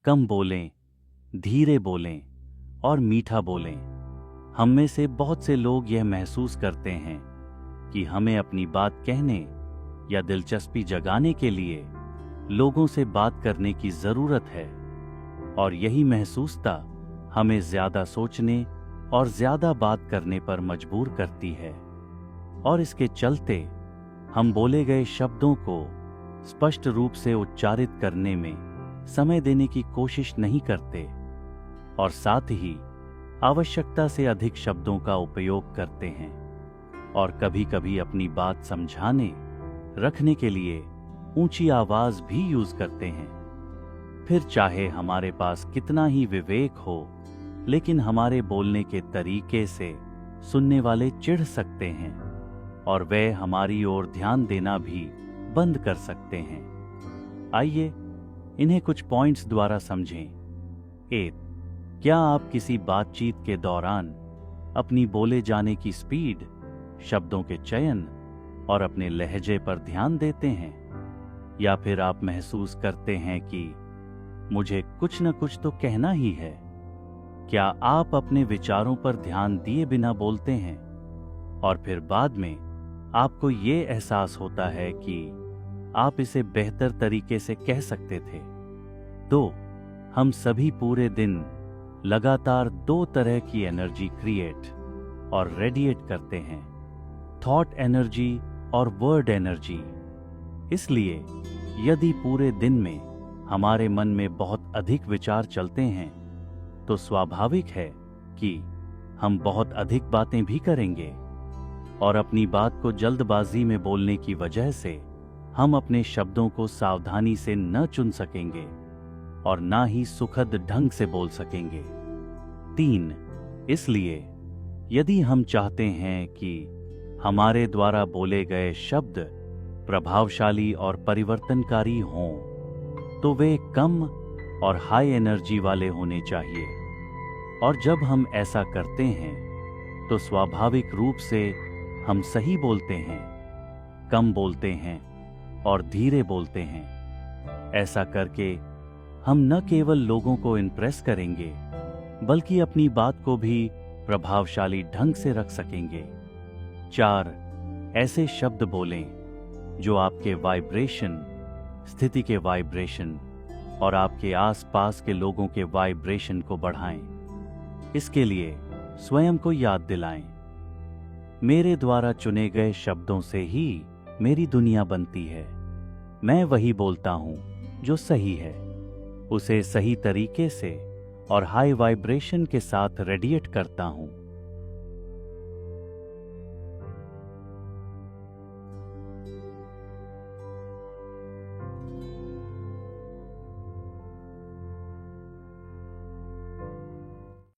कम बोलें, धीरे बोलें और मीठा बोलें। हम में से बहुत से लोग यह महसूस करते हैं कि हमें अपनी बात कहने या दिलचस्पी जगाने के लिए लोगों से बात करने की जरूरत है, और यही महसूसता हमें ज्यादा सोचने और ज्यादा बात करने पर मजबूर करती है। और इसके चलते हम बोले गए शब्दों को स्पष्ट रूप से उच्चारित करने में समय देने की कोशिश नहीं करते, और साथ ही आवश्यकता से अधिक शब्दों का उपयोग करते हैं, और कभी कभी अपनी बात समझाने रखने के लिए ऊंची आवाज भी यूज करते हैं। फिर चाहे हमारे पास कितना ही विवेक हो, लेकिन हमारे बोलने के तरीके से सुनने वाले चिढ़ सकते हैं और वे हमारी ओर ध्यान देना भी बंद कर सकते हैं। आइए इन्हें कुछ पॉइंट्स द्वारा समझें। 1. क्या आप किसी बातचीत के दौरान अपनी बोले जाने की स्पीड, शब्दों के चयन और अपने लहजे पर ध्यान देते हैं, या फिर आप महसूस करते हैं कि मुझे कुछ न कुछ तो कहना ही है? क्या आप अपने विचारों पर ध्यान दिए बिना बोलते हैं और फिर बाद में आपको ये एहसास होता है कि आप इसे बेहतर तरीके से कह सकते थे? 2. हम सभी पूरे दिन लगातार 2 तरह की एनर्जी क्रिएट और रेडिएट करते हैं, थॉट एनर्जी और वर्ड एनर्जी। इसलिए यदि पूरे दिन में हमारे मन में बहुत अधिक विचार चलते हैं, तो स्वाभाविक है कि हम बहुत अधिक बातें भी करेंगे, और अपनी बात को जल्दबाजी में बोलने की वजह से हम अपने शब्दों को सावधानी से न चुन सकेंगे और ना ही सुखद ढंग से बोल सकेंगे। 3. इसलिए यदि हम चाहते हैं कि हमारे द्वारा बोले गए शब्द प्रभावशाली और परिवर्तनकारी हों, तो वे कम और हाई एनर्जी वाले होने चाहिए। और जब हम ऐसा करते हैं तो स्वाभाविक रूप से हम सही बोलते हैं, कम बोलते हैं और धीरे बोलते हैं। ऐसा करके हम न केवल लोगों को इम्प्रेस करेंगे, बल्कि अपनी बात को भी प्रभावशाली ढंग से रख सकेंगे। 4. ऐसे शब्द बोलें जो आपके वाइब्रेशन, स्थिति के वाइब्रेशन और आपके आसपास के लोगों के वाइब्रेशन को बढ़ाएं। इसके लिए स्वयं को याद दिलाएं, मेरे द्वारा चुने गए शब्दों से ही मेरी दुनिया बनती है। मैं वही बोलता हूं जो सही है, उसे सही तरीके से और हाई वाइब्रेशन के साथ रेडिएट करता हूं।